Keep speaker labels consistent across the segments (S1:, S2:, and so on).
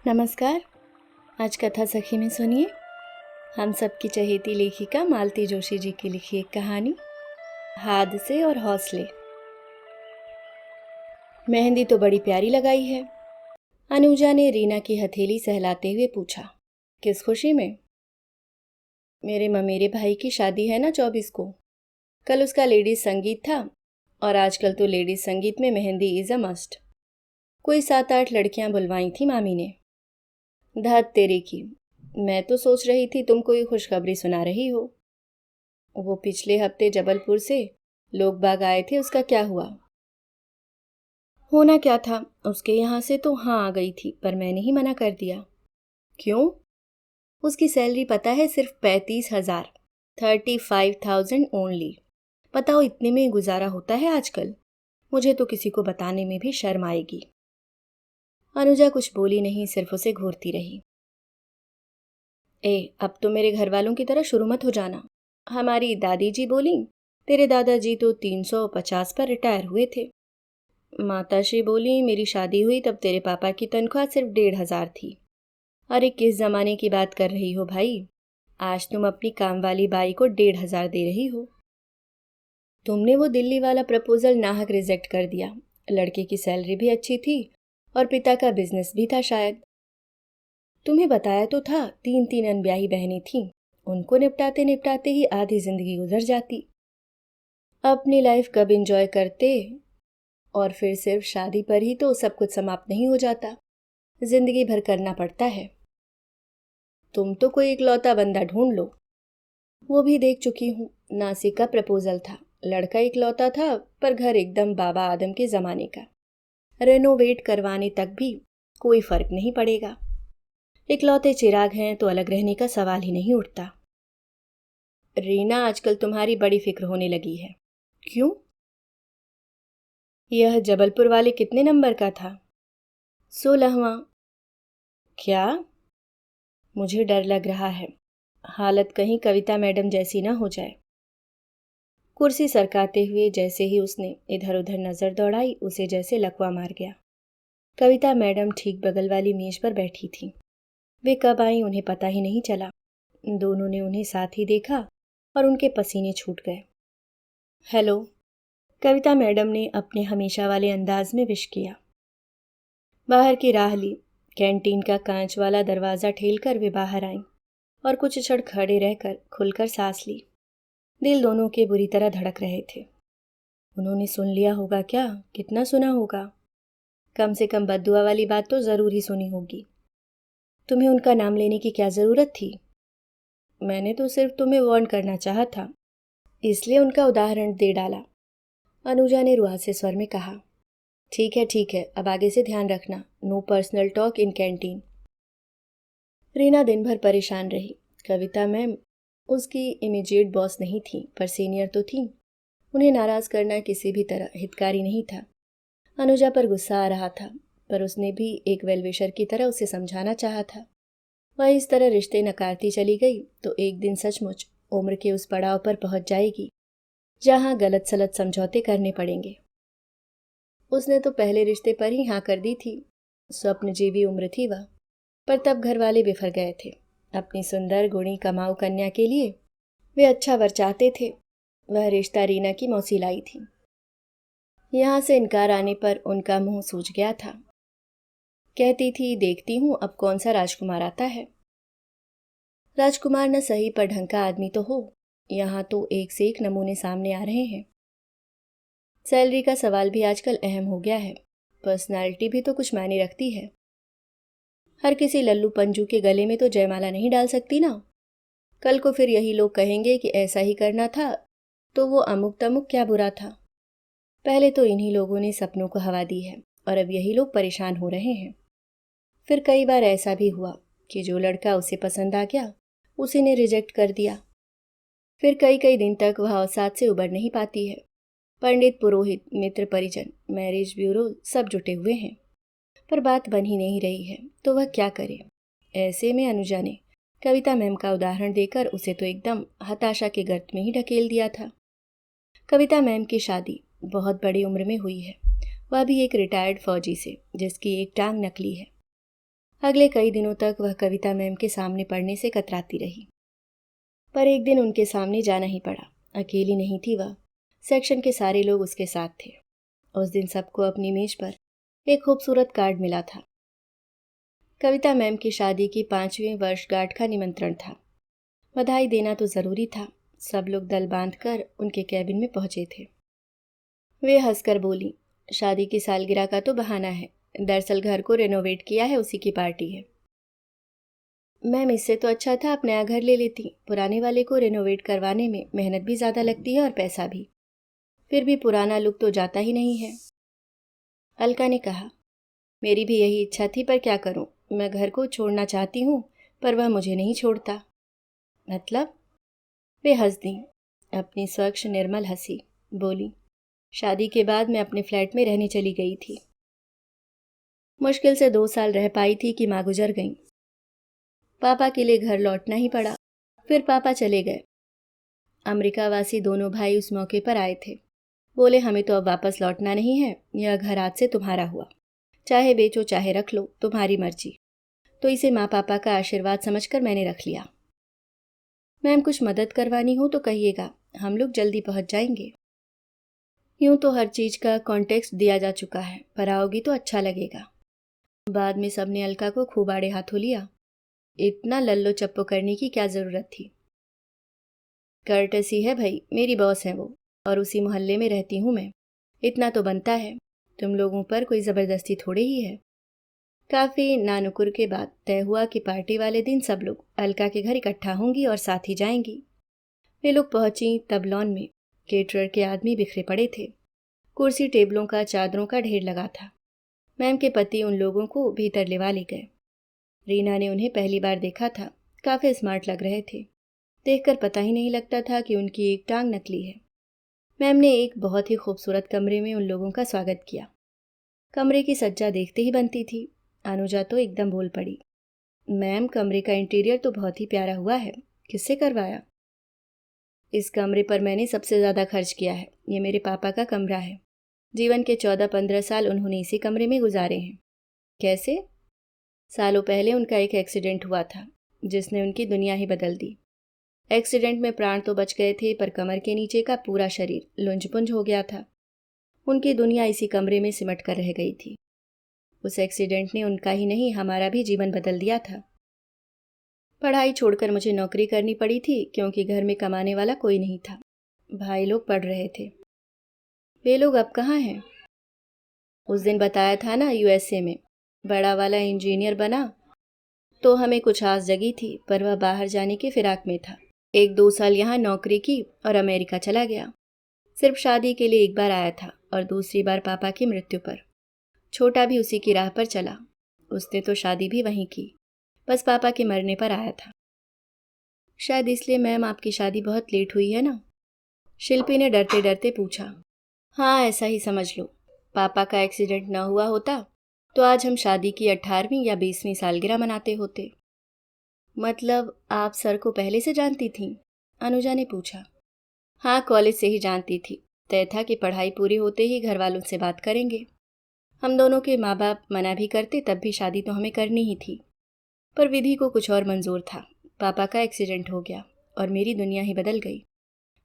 S1: नमस्कार। आज कथा सखी में सुनिए हम सबकी चहेती लेखिका मालती जोशी जी की लिखी एक कहानी, हादसे और हौसले। मेहंदी तो बड़ी प्यारी लगाई है। अनुजा ने रीना की हथेली सहलाते हुए पूछा। किस खुशी में? मेरे ममेरे भाई की शादी है ना 24 को। कल उसका लेडीज संगीत था और आजकल तो लेडीज संगीत में मेहंदी इज अ मस्ट। कोई 7-8 लड़कियां बुलवाई थी मामी ने। धत तेरी की, मैं तो सोच रही थी तुम कोई खुशखबरी सुना रही हो। वो पिछले हफ्ते जबलपुर से लोग बाग आए थे, उसका क्या हुआ? होना क्या था, उसके यहाँ से तो हाँ आ गई थी, पर मैंने ही मना कर दिया। क्यों? उसकी सैलरी पता है सिर्फ 35,000, 35,000 ओनली। बताओ इतने में गुजारा होता है आजकल? मुझे तो किसी को बताने में भी शर्म आएगी। अनुजा कुछ बोली नहीं, सिर्फ उसे घूरती रही। अब तो मेरे घर वालों की तरह शुरू मत हो जाना। हमारी दादी जी बोली, तेरे दादाजी तो 350 पर रिटायर हुए थे। माताश्री बोली, मेरी शादी हुई तब तेरे पापा की तनख्वाह सिर्फ 1,500 थी। अरे किस जमाने की बात कर रही हो भाई? आज तुम अपनी काम वाली बाई को 1,500 दे रही हो। तुमने वो दिल्ली वाला प्रपोजल नाहक रिजेक्ट कर दिया। लड़के की सैलरी भी अच्छी थी और पिता का बिजनेस भी था शायद। तुम्हें बताया तो था, 3 अनब्याही बहनें थीं। उनको निपटाते निपटाते ही आधी जिंदगी गुजर जाती। अपनी लाइफ कब एंजॉय करते, और फिर सिर्फ शादी पर ही तो सब कुछ समाप्त नहीं हो जाता, जिंदगी भर करना पड़ता है। तुम तो कोई इकलौता बंदा ढूंढ लो। वो भी देख चुकी हूँ। नासिक का प्रपोजल था, लड़का इकलौता था पर घर एकदम बाबा आदम के जमाने का। रेनोवेट करवाने तक भी कोई फर्क नहीं पड़ेगा। इकलौते चिराग हैं तो अलग रहने का सवाल ही नहीं उठता। रीना, आजकल तुम्हारी बड़ी फिक्र होने लगी है। क्यों? यह जबलपुर वाले कितने नंबर का था? 16वां। क्या? मुझे डर लग रहा है, हालत कहीं कविता मैडम जैसी ना हो जाए। कुर्सी सरकाते हुए जैसे ही उसने इधर उधर नजर दौड़ाई, उसे जैसे लकवा मार गया। कविता मैडम ठीक बगल वाली मेज पर बैठी थी। वे कब आई उन्हें पता ही नहीं चला। दोनों ने उन्हें साथ ही देखा और उनके पसीने छूट गए। हेलो, कविता मैडम ने अपने हमेशा वाले अंदाज में विश किया। बाहर की राह ली। कैंटीन का कांच वाला दरवाज़ा ठेलकर वे बाहर आईं और कुछ क्षण खड़े रहकर खुलकर सांस ली। दिल दोनों के बुरी तरह धड़क रहे थे। उन्होंने सुन लिया होगा क्या? कितना सुना होगा? कम से कम बद्दुआ वाली बात तो ज़रूर ही सुनी होगी। तुम्हें उनका नाम लेने की क्या ज़रूरत थी? मैंने तो सिर्फ तुम्हें वार्न करना चाहा था, इसलिए उनका उदाहरण दे डाला। अनुजा ने रुआसे स्वर में कहा। ठीक है, अब आगे से ध्यान रखना, no personal talk in canteen. Reena दिन भर परेशान रही। कविता मैम उसकी इमीडिएट बॉस नहीं थी, पर सीनियर तो थी। उन्हें नाराज करना किसी भी तरह हितकारी नहीं था। अनुजा पर गुस्सा आ रहा था, पर उसने भी एक वेलविशर की तरह उसे समझाना चाहा था। वह इस तरह रिश्ते नकारती चली गई तो एक दिन सचमुच उम्र के उस पड़ाव पर पहुंच जाएगी जहां गलत सलत समझौते करने पड़ेंगे। उसने तो पहले रिश्ते पर ही हाँ कर दी थी। स्वप्न जीवी उम्र थी वह, पर तब घर वाले बिफर गए थे। अपनी सुंदर गुणी कमाऊ कन्या के लिए वे अच्छा वर चाहते थे। वह रिश्ता रीना की मौसी लाई थी। यहाँ से इनकार आने पर उनका मुंह सूज गया था। कहती थी, देखती हूँ अब कौन सा राजकुमार आता है। राजकुमार न सही पर ढंग का आदमी तो हो। यहाँ तो एक से एक नमूने सामने आ रहे हैं। सैलरी का सवाल भी आजकल अहम हो गया है, पर्सनालिटी भी तो कुछ मायने रखती है। हर किसी लल्लू पंजू के गले में तो जयमाला नहीं डाल सकती ना। कल को फिर यही लोग कहेंगे कि ऐसा ही करना था, तो वो अमुक तमुक क्या बुरा था। पहले तो इन्हीं लोगों ने सपनों को हवा दी है और अब यही लोग परेशान हो रहे हैं। फिर कई बार ऐसा भी हुआ कि जो लड़का उसे पसंद आ गया उसी ने रिजेक्ट कर दिया। फिर कई कई दिन तक वह अवसाद से उबर नहीं पाती है। पंडित, पुरोहित, मित्र, परिजन, मैरिज ब्यूरो सब जुटे हुए हैं, पर बात बन ही नहीं रही है, तो वह क्या करे। ऐसे में अनुजा ने कविता मैम का उदाहरण देकर उसे तो एकदम हताशा के गर्त में ही ढकेल दिया था। कविता मैम की शादी बहुत बड़ी उम्र में हुई है, वह भी एक रिटायर्ड फौजी से जिसकी एक टांग नकली है। अगले कई दिनों तक वह कविता मैम के सामने पढ़ने से कतराती रही, पर एक दिन उनके सामने जाना ही पड़ा। अकेली नहीं थी वह, सेक्शन के सारे लोग उसके साथ थे। उस दिन सबको अपनी मेज पर एक खूबसूरत कार्ड मिला था। कविता मैम की शादी की 5वीं वर्षगांठ का निमंत्रण था। बधाई देना तो जरूरी था। सब लोग दल बांधकर उनके कैबिन में पहुंचे थे। वे हंसकर बोली, शादी की सालगिरह का तो बहाना है, दरअसल घर को रेनोवेट किया है, उसी की पार्टी है। मैम, इससे तो अच्छा था आप नया घर ले लेती। पुराने वाले को रेनोवेट करवाने में मेहनत भी ज़्यादा लगती है और पैसा भी। फिर भी पुराना लुक तो जाता ही नहीं है। अलका ने कहा, मेरी भी यही इच्छा थी, पर क्या करूं, मैं घर को छोड़ना चाहती हूं, पर वह मुझे नहीं छोड़ता। मतलब? वे हंस दी, अपनी स्वच्छ निर्मल हंसी। बोली, शादी के बाद मैं अपने फ्लैट में रहने चली गई थी। मुश्किल से 2 साल रह पाई थी कि माँ गुजर गईं। पापा के लिए घर लौटना ही पड़ा। फिर पापा चले गए। अमेरिकावासी दोनों भाई उस मौके पर आए थे। बोले, हमें तो अब वापस लौटना नहीं है, यह घर आज से तुम्हारा हुआ, चाहे बेचो चाहे रख लो, तुम्हारी मर्जी। तो इसे माँ पापा का आशीर्वाद समझकर मैंने रख लिया। मैम, कुछ मदद करवानी हो तो कहिएगा, हम लोग जल्दी पहुंच जाएंगे। यूं तो हर चीज का कॉन्टेक्स्ट दिया जा चुका है, पर आओगी तो अच्छा लगेगा। बाद में सबने अलका को खूब आड़े हाथों लिया। इतना लल्लो चप्पो करने की क्या जरूरत थी? कर्टसी है भाई, मेरी बॉस है वो, और उसी मोहल्ले में रहती हूँ मैं। इतना तो बनता है। तुम लोगों पर कोई ज़बरदस्ती थोड़ी ही है। काफ़ी नानुकुर के बाद तय हुआ कि पार्टी वाले दिन सब लोग अलका के घर इकट्ठा होंगी और साथ ही जाएंगी। वे लोग पहुंची तब लॉन में केटरर के आदमी बिखरे पड़े थे। कुर्सी टेबलों का चादरों का ढेर लगा था। मैम के पति उन लोगों को भीतर लेवा ले गए। रीना ने उन्हें पहली बार देखा था। काफ़ी स्मार्ट लग रहे थे। देखकर पता ही नहीं लगता था कि उनकी एक टांग नकली है। मैम ने एक बहुत ही खूबसूरत कमरे में उन लोगों का स्वागत किया। कमरे की सज्जा देखते ही बनती थी। अनुजा तो एकदम बोल पड़ी, मैम, कमरे का इंटीरियर तो बहुत ही प्यारा हुआ है, किससे करवाया? इस कमरे पर मैंने सबसे ज़्यादा खर्च किया है। ये मेरे पापा का कमरा है। जीवन के 14-15 साल उन्होंने इसी कमरे में गुजारे हैं। कैसे? सालों पहले उनका एक एक्सीडेंट हुआ था, जिसने उनकी दुनिया ही बदल दी। एक्सीडेंट में प्राण तो बच गए थे, पर कमर के नीचे का पूरा शरीर लुंज-पुंज हो गया था। उनकी दुनिया इसी कमरे में सिमट कर रह गई थी। उस एक्सीडेंट ने उनका ही नहीं, हमारा भी जीवन बदल दिया था। पढ़ाई छोड़कर मुझे नौकरी करनी पड़ी थी, क्योंकि घर में कमाने वाला कोई नहीं था। भाई लोग पढ़ रहे थे। वे लोग अब कहाँ हैं? उस दिन बताया था ना, यूएसए में। बड़ा वाला इंजीनियर बना तो हमें कुछ आस जगी थी, पर वह बाहर जाने की फिराक में था। 1-2 साल यहाँ नौकरी की और अमेरिका चला गया। सिर्फ शादी के लिए एक बार आया था, और दूसरी बार पापा की मृत्यु पर। छोटा भी उसी की राह पर चला। उसने तो शादी भी वहीं की, बस पापा के मरने पर आया था। शायद इसलिए मैम आपकी शादी बहुत लेट हुई है ना? शिल्पी ने डरते डरते पूछा। हाँ, ऐसा ही समझ लो। पापा का एक्सीडेंट न हुआ होता तो आज हम शादी की 18वीं या 20वीं सालगिरह मनाते होते। मतलब आप सर को पहले से जानती थीं? अनुजा ने पूछा। हाँ, कॉलेज से ही जानती थी। तय था कि पढ़ाई पूरी होते ही घर वालों से बात करेंगे। हम दोनों के माँ बाप मना भी करते तब भी शादी तो हमें करनी ही थी। पर विधि को कुछ और मंजूर था। पापा का एक्सीडेंट हो गया और मेरी दुनिया ही बदल गई।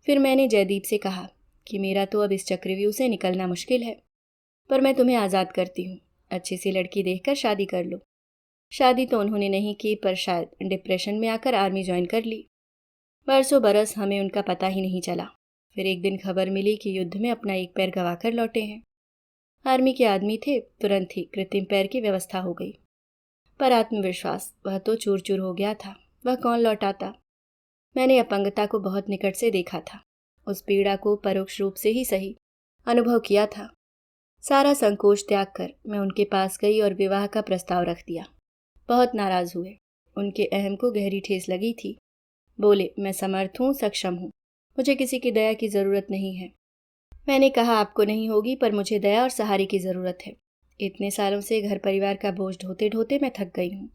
S1: फिर मैंने जयदीप से कहा कि मेरा तो अब इस चक्रव्यूह से निकलना मुश्किल है, पर मैं तुम्हें आज़ाद करती हूँ। अच्छी सी लड़की देखकर शादी कर लो। शादी तो उन्होंने नहीं की, पर शायद डिप्रेशन में आकर आर्मी ज्वाइन कर ली। बरसों बरस हमें उनका पता ही नहीं चला। फिर एक दिन खबर मिली कि युद्ध में अपना एक पैर गंवाकर लौटे हैं। आर्मी के आदमी थे, तुरंत ही कृत्रिम पैर की व्यवस्था हो गई। पर आत्मविश्वास, वह तो चूर चूर हो गया था। वह कौन लौटाता? मैंने अपंगता को बहुत निकट से देखा था। उस पीड़ा को परोक्ष रूप से ही सही अनुभव किया था। सारा संकोच त्याग कर मैं उनके पास गई और विवाह का प्रस्ताव रख दिया। बहुत नाराज हुए। उनके अहम को गहरी ठेस लगी थी। बोले, मैं समर्थ हूँ, सक्षम हूँ, मुझे किसी की दया की ज़रूरत नहीं है। मैंने कहा, आपको नहीं होगी, पर मुझे दया और सहारे की ज़रूरत है। इतने सालों से घर परिवार का बोझ ढोते ढोते मैं थक गई हूँ।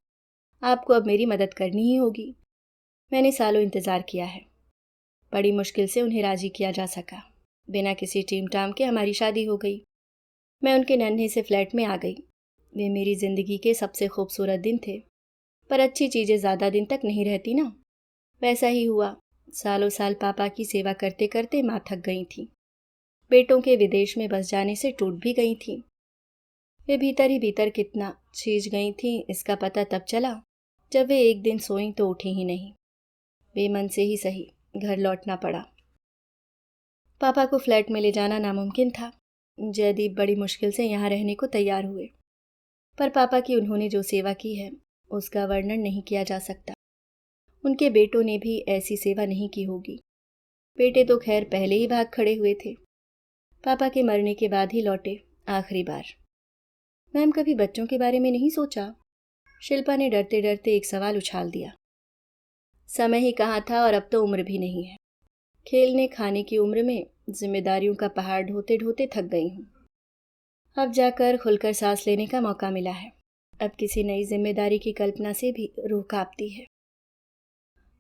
S1: आपको अब मेरी मदद करनी ही होगी। मैंने सालों इंतज़ार किया है। बड़ी मुश्किल से उन्हें राज़ी किया जा सका। बिना किसी टीम टाम के हमारी शादी हो गई। मैं उनके नन्हे से फ्लैट में आ गई। वे मेरी ज़िंदगी के सबसे खूबसूरत दिन थे, पर अच्छी चीज़ें ज़्यादा दिन तक नहीं रहती ना। वैसा ही हुआ। सालों साल पापा की सेवा करते करते माँ थक गई थी। बेटों के विदेश में बस जाने से टूट भी गई थी। वे भीतर ही भीतर कितना छीज गई थी, इसका पता तब चला जब वे एक दिन सोईं तो उठी ही नहीं। बेमन से ही सही, घर लौटना पड़ा। पापा को फ्लैट में ले जाना नामुमकिन था। जयदीप बड़ी मुश्किल से यहाँ रहने को तैयार हुए, पर पापा की उन्होंने जो सेवा की है उसका वर्णन नहीं किया जा सकता। उनके बेटों ने भी ऐसी सेवा नहीं की होगी। बेटे तो खैर पहले ही भाग खड़े हुए थे। पापा के मरने के बाद ही लौटे आखिरी बार। मैम, कभी बच्चों के बारे में नहीं सोचा? शिल्पा ने डरते डरते एक सवाल उछाल दिया। समय ही कहाँ था, और अब तो उम्र भी नहीं है। खेलने खाने की उम्र में जिम्मेदारियों का पहाड़ ढोते ढोते थक गई हूँ। अब जाकर खुलकर सांस लेने का मौका मिला है। अब किसी नई जिम्मेदारी की कल्पना से भी रूह कांपती है।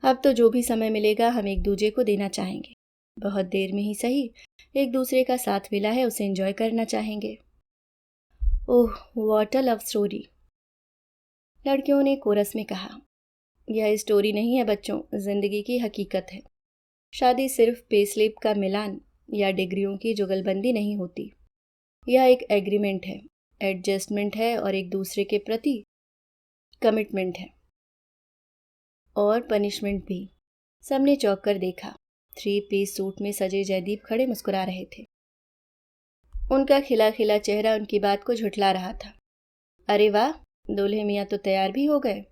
S1: अब तो जो भी समय मिलेगा हम एक दूजे को देना चाहेंगे। बहुत देर में ही सही, एक दूसरे का साथ मिला है उसे एंजॉय करना चाहेंगे। ओह, व्हाट अ लव स्टोरी, लड़कियों ने कोरस में कहा। यह स्टोरी नहीं है बच्चों, जिंदगी की हकीकत है। शादी सिर्फ पे स्लिप का मिलान या डिग्रियों की जुगलबंदी नहीं होती। यह एक एग्रीमेंट है, एडजस्टमेंट है और एक दूसरे के प्रति कमिटमेंट है। और पनिशमेंट भी। सबने चौंक कर देखा। 3 पीस सूट में सजे जयदीप खड़े मुस्कुरा रहे थे। उनका खिला खिला चेहरा उनकी बात को झुठला रहा था। अरे वाह, दूल्हे मियाँ तो तैयार भी हो गए।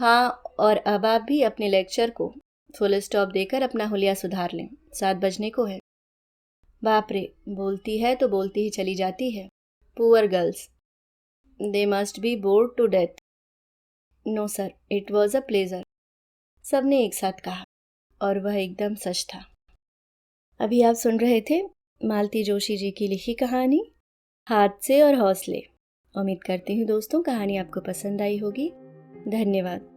S1: हाँ, और अब आप भी अपने लेक्चर को फुल स्टॉप देकर अपना हुलिया सुधार लें, 7 बजने को है। बाप रे, बोलती है तो बोलती ही चली जाती है। Poor girls, they must be bored to death. No sir, it was a pleasure, सबने एक साथ कहा, और वह एकदम सच था। अभी आप सुन रहे थे मालती जोशी जी की लिखी कहानी हादसे और हौसले। उम्मीद करती हूँ दोस्तों कहानी आपको पसंद आई होगी। धन्यवाद।